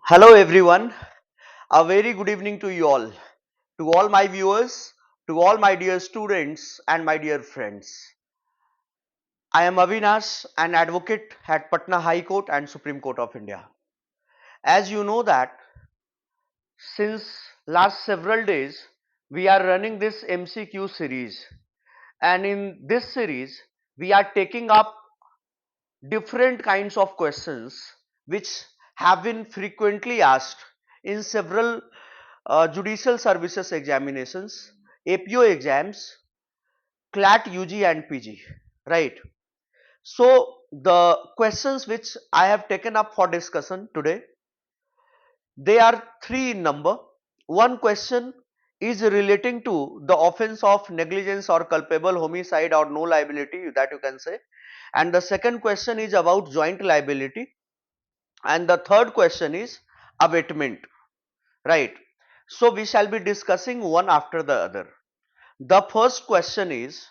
Hello everyone, a very good evening to all my viewers, to all my dear students and my dear friends. I am Avinash, an advocate at Patna High Court and Supreme Court of India. As you know that since last several days we are running this MCQ series, and in this series we are taking up different kinds of questions which have been frequently asked in several judicial services examinations, APO exams, CLAT UG and PG, right? So the questions which I have taken up for discussion today, they are three in number. One question is relating to the offense of negligence or culpable homicide or no liability, that you can say, and the second question is about joint liability, and the third question is abatement, right? So we shall be discussing one after the other. The first question is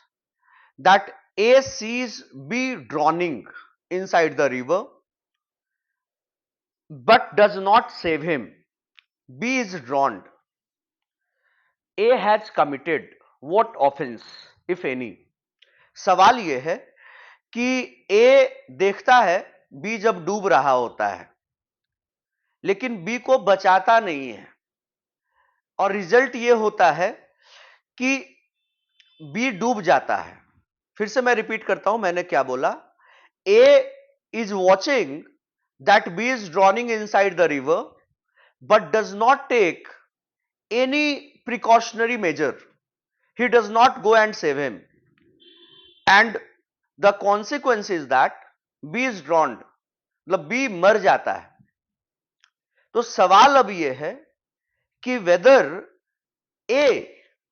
that A sees B drowning inside the river but does not save him. B is drowned. A has committed what offense, if any? सवाल ये है कि A देखता है B जब डूब रहा होता है, लेकिन B को बचाता नहीं है, और रिजल्ट ये होता है कि B डूब जाता है। फिर से मैं रिपीट करता हूं मैंने क्या बोला। A is watching that B is drowning inside the river but does not take any precautionary measure. He does not go and save him, and the consequence is that B is drowned, मतलब B मर जाता है। तो सवाल अब यह है कि whether A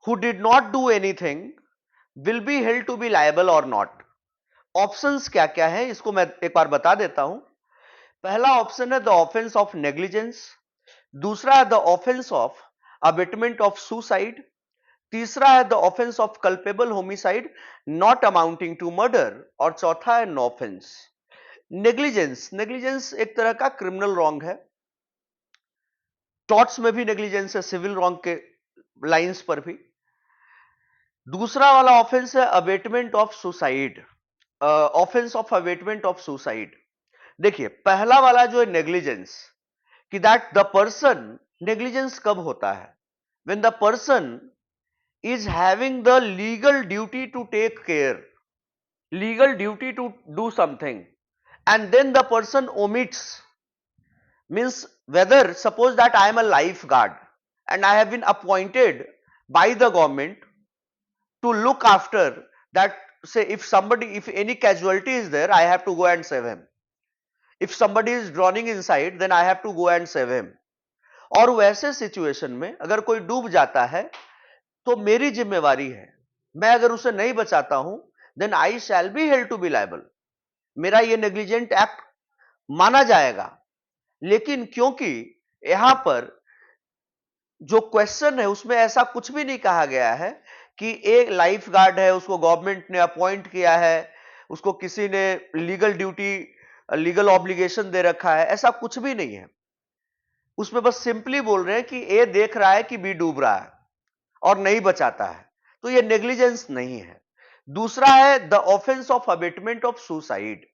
who did not do anything will be held to be liable or not. Options क्या क्या है इसको मैं एक बार बता देता हूं। पहला ऑप्शन है द ऑफेंस ऑफ नेग्लिजेंस, दूसरा है the offence of abetment of suicide, तीसरा है the offence of culpable homicide not amounting to murder, और चौथा है नो ऑफेंस। नेग्लिजेंस, नेग्लिजेंस एक तरह का क्रिमिनल रॉन्ग है, टॉर्ट्स में भी नेग्लिजेंस है, सिविल रॉन्ग के लाइंस पर भी। दूसरा वाला ऑफेंस है abetment of suicide, offence of abetment of suicide. देखिए पहला वाला जो है नेग्लिजेंस, कि दैट द पर्सन, नेग्लिजेंस कब होता है? When the person is having the legal duty to take care, legal duty to do something, and then the person omits, means whether suppose that I am a lifeguard and I have been appointed by the government to look after that, say if somebody, if any casualty is there, I have to go and save him. If somebody is drowning inside, then I have to go and save him. और वैसे situation में अगर कोई डूब जाता है तो मेरी जिम्मेवारी है, मैं अगर उसे नहीं बचाता हूं then I shall be held to be liable, मेरा ये नेग्लिजेंट एक्ट माना जाएगा। लेकिन क्योंकि यहां पर जो क्वेश्चन है उसमें ऐसा कुछ भी नहीं कहा गया है कि एक लाइफ गार्ड है, उसको गवर्नमेंट ने अपॉइंट किया है, उसको किसी ने लीगल ड्यूटी, लीगल ऑब्लिगेशन दे रखा है, ऐसा कुछ भी नहीं है। उसमें बस सिंपली बोल रहे हैं कि ए देख रहा है कि बी डूब रहा है और नहीं बचाता है, तो ये नेग्लिजेंस नहीं है। दूसरा है the offence of abetment of suicide.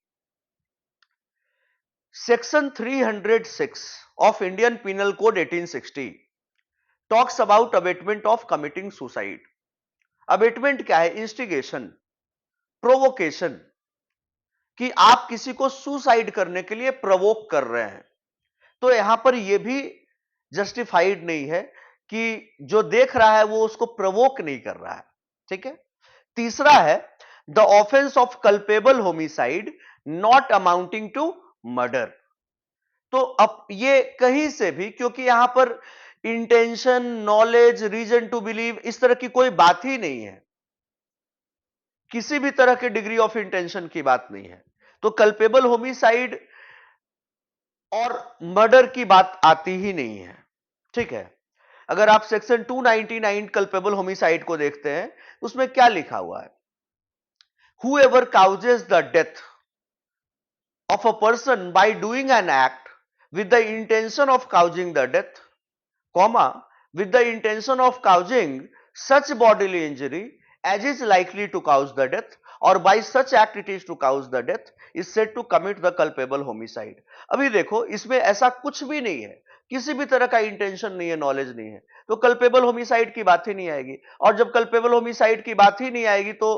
Section 306 of Indian penal code 1860 talks about abetment of committing suicide. Abetment क्या है? इंस्टिगेशन, प्रोवोकेशन, कि आप किसी को सुसाइड करने के लिए प्रवोक कर रहे हैं। तो यहां पर यह भी जस्टिफाइड नहीं है कि जो देख रहा है वो उसको प्रवोक नहीं कर रहा है, ठीक है। तीसरा है the offence of culpable homicide not amounting to murder. तो अब ये कहीं से भी, क्योंकि यहां पर intention, knowledge, reason to believe, इस तरह की कोई बात ही नहीं है, किसी भी तरह के डिग्री ऑफ इंटेंशन की बात नहीं है, तो कल्पेबल होमिसाइड और मर्डर की बात आती ही नहीं है, ठीक है। अगर आप सेक्शन 299 कल्पेबल होमिसाइड को देखते हैं, उसमें क्या लिखा हुआ है? Whoever causes the death of a person by doing an act with the intention of causing the death, comma, with the intention of causing such bodily injury as is likely to cause the death, or by such act it is to cause the death, is said to commit the culpable homicide. अभी देखो इसमें ऐसा कुछ भी नहीं है, किसी भी तरह का इंटेंशन नहीं है, नॉलेज नहीं है, तो कल्पेबल होमिसाइड की बात ही नहीं आएगी। और जब कल्पेबल होमिसाइड की बात ही नहीं आएगी तो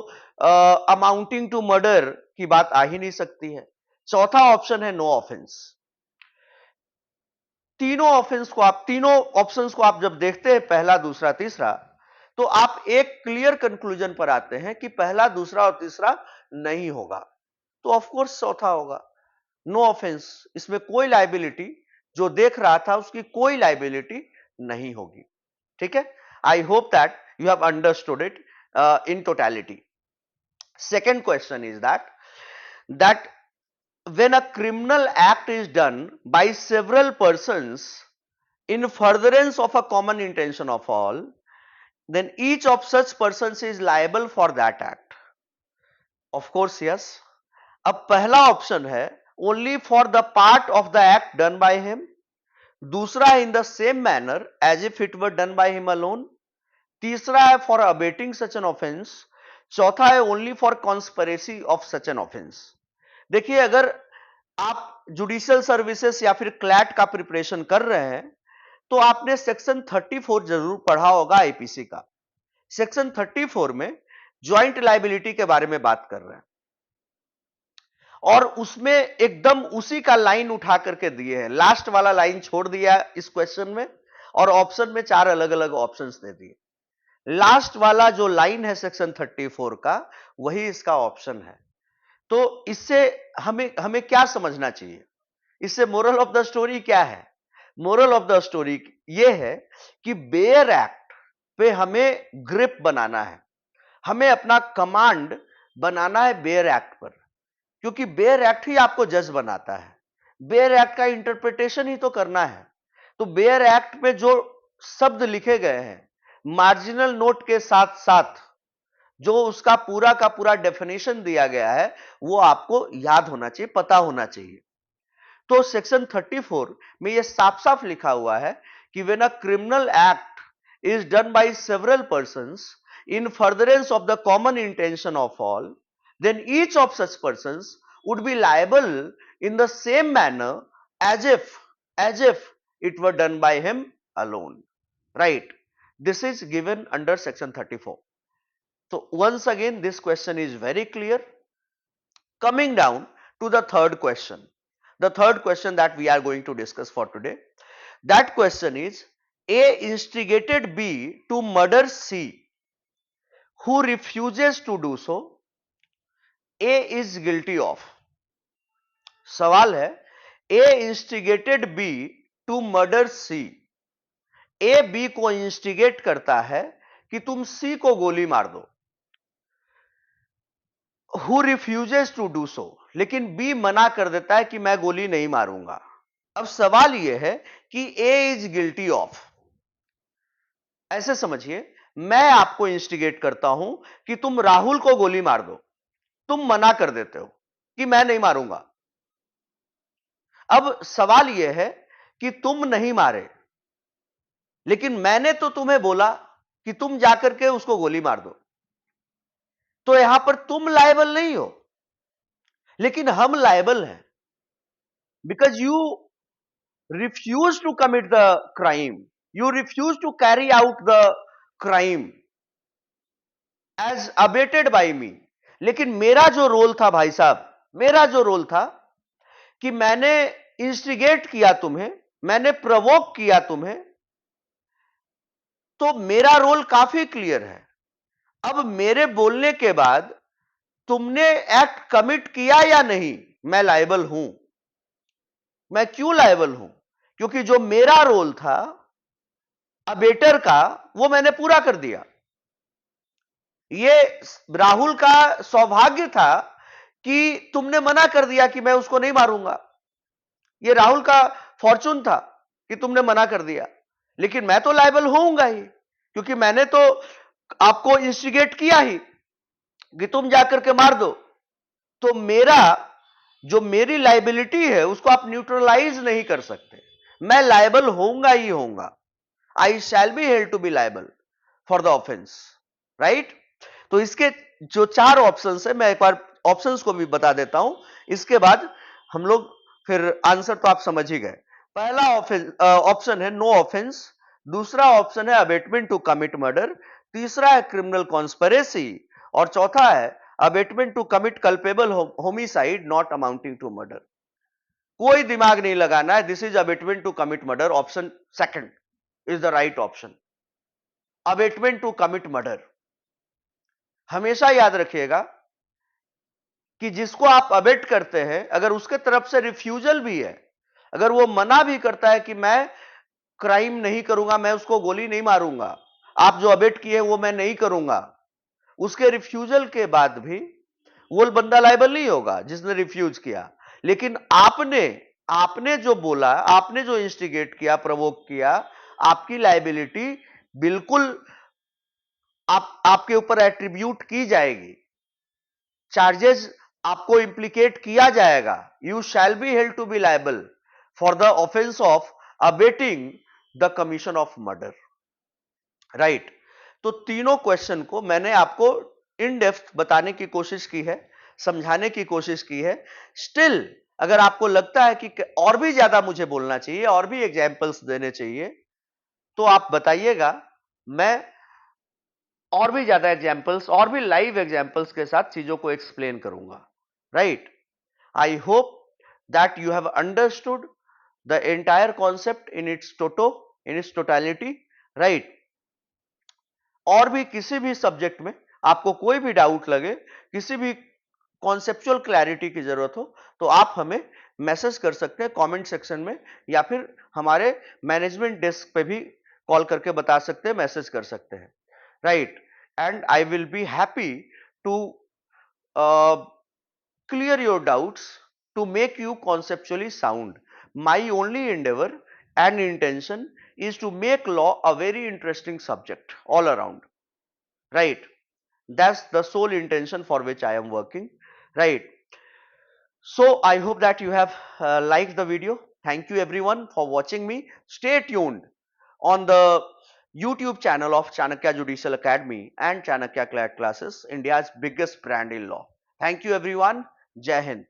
अमाउंटिंग टू मर्डर की बात आ ही नहीं सकती है। चौथा ऑप्शन है नो ऑफेंस। तीनों ऑप्शंस को आप जब देखते हैं, पहला, दूसरा, तीसरा, तो आप एक क्लियर कंक्लूजन पर आते हैं कि पहला, दूसरा और तीसरा नहीं होगा, तो ऑफ कोर्स चौथा होगा, नो ऑफेंस। इसमें कोई लायबिलिटी, जो देख रहा था उसकी कोई लायबिलिटी नहीं होगी। ठीक है, I hope that you have understood it in totality. Second question is that when a criminal act is done by several persons in furtherance of a common intention of all, then each of such persons is liable for that act. Of course, yes. अब पहला option है only for the part of the act done by him, दूसरा in the same manner as if it were done by him alone, तीसरा है for abating such an offense, चौथा है only for conspiracy of such an offense. देखिए, अगर आप judicial services या फिर क्लैट का प्रिपरेशन कर रहे हैं तो आपने सेक्शन 34 जरूर पढ़ा होगा आईपीसी का। सेक्शन 34 में ज्वाइंट लायबिलिटी के बारे में बात कर रहे हैं और उसमें एकदम उसी का लाइन उठा करके दिए हैं, लास्ट वाला लाइन छोड़ दिया इस क्वेश्चन में और ऑप्शन में 4 अलग अलग ऑप्शंस दे दिए। लास्ट वाला जो लाइन है सेक्शन 34 का, वही इसका ऑप्शन है। तो इससे हमें क्या समझना चाहिए, इससे मोरल ऑफ द स्टोरी क्या है? मोरल ऑफ द स्टोरी ये है कि बेयर एक्ट पे हमें ग्रिप बनाना है, हमें अपना कमांड बनाना है बेयर एक्ट पर, क्योंकि बेयर एक्ट ही आपको जज बनाता है, बेयर एक्ट का इंटरप्रिटेशन ही तो करना है। तो बेयर एक्ट में जो शब्द लिखे गए हैं मार्जिनल नोट के साथ साथ जो उसका पूरा का पूरा डेफिनेशन दिया गया है वो आपको याद होना चाहिए, पता होना चाहिए। तो सेक्शन 34 में ये साफ साफ लिखा हुआ है कि when a criminal act is done by several persons in furtherance of the common intention of all, then each of such persons would be liable in the same manner as if it were done by him alone, right? This is given under section 34. So once again this question is very clear. Coming down to the third question, the third question that we are going to discuss for today, that question is: A instigated B to murder C, who refuses to do so, A is guilty of. सवाल है, A instigated B to murder C, A B को instigate करता है कि तुम C को गोली मार दो, Who refuses to do so, लेकिन बी मना कर देता है कि मैं गोली नहीं मारूंगा। अब सवाल यह है कि ए इज गिल्टी ऑफ। ऐसे समझिए, मैं आपको इंस्टिगेट करता हूं कि तुम राहुल को गोली मार दो, तुम मना कर देते हो कि मैं नहीं मारूंगा। अब सवाल यह है कि तुम नहीं मारे, लेकिन मैंने तो तुम्हें बोला कि तुम जाकर के उसको गोली मार दो, तो यहां पर तुम लायबल नहीं हो, लेकिन हम लायबल हैं, because you refuse to commit the crime, you refuse to carry out the crime as abetted by me. लेकिन मेरा जो रोल था भाई साहब, मेरा जो रोल था कि मैंने इंस्टिगेट किया तुम्हें, मैंने प्रवोक किया तुम्हें, तो मेरा रोल काफी क्लियर है। अब मेरे बोलने के बाद तुमने एक्ट कमिट किया या नहीं, मैं लायबल हूं। मैं क्यों लायबल हूं? क्योंकि जो मेरा रोल था अबेटर का, वो मैंने पूरा कर दिया। ये राहुल का सौभाग्य था कि तुमने मना कर दिया कि मैं उसको नहीं मारूंगा। ये राहुल का फॉर्चून था कि तुमने मना कर दिया, लेकिन मैं तो लायबल होऊंगा ही, क्योंकि मैंने तो आपको इंस्टिगेट किया ही कि तुम जाकर के मार दो। तो मेरा जो मेरी लाइबिलिटी है उसको आप न्यूट्रलाइज नहीं कर सकते। मैं लायबल होऊंगा ही होऊंगा। I shall be held to be liable for the offence, right. तो इसके जो 4 ऑप्शंस है, मैं एक बार ऑप्शंस को भी बता देता हूं, इसके बाद हम लोग फिर आंसर तो आप समझ ही गए। पहला ऑप्शन है नो ऑफेंस, दूसरा ऑप्शन है अबेटमेंट टू कमिट मर्डर, तीसरा है क्रिमिनल कॉन्स्पिरेसी, और चौथा है abetment to commit culpable homicide not amounting to murder. कोई दिमाग नहीं लगाना है, this is abetment to commit murder, option second is the right option. Abetment to commit murder. हमेशा याद रखिएगा कि जिसको आप अबेट करते हैं, अगर उसके तरफ से रिफ्यूजल भी है, अगर वो मना भी करता है कि मैं क्राइम नहीं करूंगा, मैं उसको गोली नहीं मारूंगा, आप जो अबेट किए वो मैं नहीं करूंगा, उसके रिफ्यूजल के बाद भी वो बंदा लायबल नहीं होगा जिसने रिफ्यूज किया। लेकिन आपने आपने जो बोला, आपने जो इंस्टिगेट किया, प्रोवोक किया, आपकी लायबिलिटी बिल्कुल आपके ऊपर एट्रीब्यूट की जाएगी, चार्जेस आपको इंप्लीकेट किया जाएगा। You shall be held to be liable for the offence of abetting the commission of murder, right. तो तीनों क्वेश्चन को मैंने आपको इन डेप्थ बताने की कोशिश की है, समझाने की कोशिश की है। स्टिल अगर आपको लगता है कि और भी ज्यादा मुझे बोलना चाहिए, और भी एग्जाम्पल्स देने चाहिए, तो आप बताइएगा। मैं और भी ज्यादा एग्जाम्पल्स, और भी लाइव एग्जाम्पल्स के साथ चीजों को एक्सप्लेन करूंगा, right. I hope that you have understood the entire concept in its totality, right. और भी किसी भी सब्जेक्ट में आपको कोई भी डाउट लगे, किसी भी कॉन्सेप्चुअल क्लैरिटी की जरूरत हो, तो आप हमें मैसेज कर सकते हैं कमेंट सेक्शन में, या फिर हमारे मैनेजमेंट डेस्क पे भी कॉल करके बता सकते हैं, मैसेज कर सकते हैं, right. And I will be happy to clear your doubts, to make you conceptually sound. My only endeavor and intention is to make law a very interesting subject all around, right. That's the sole intention for which I am working, right. So I hope that you have liked the video. Thank you everyone for watching me. Stay tuned on the YouTube channel of Chanakya Judicial Academy and Chanakya Classes, India's biggest brand in law. Thank you everyone. Jai Hind.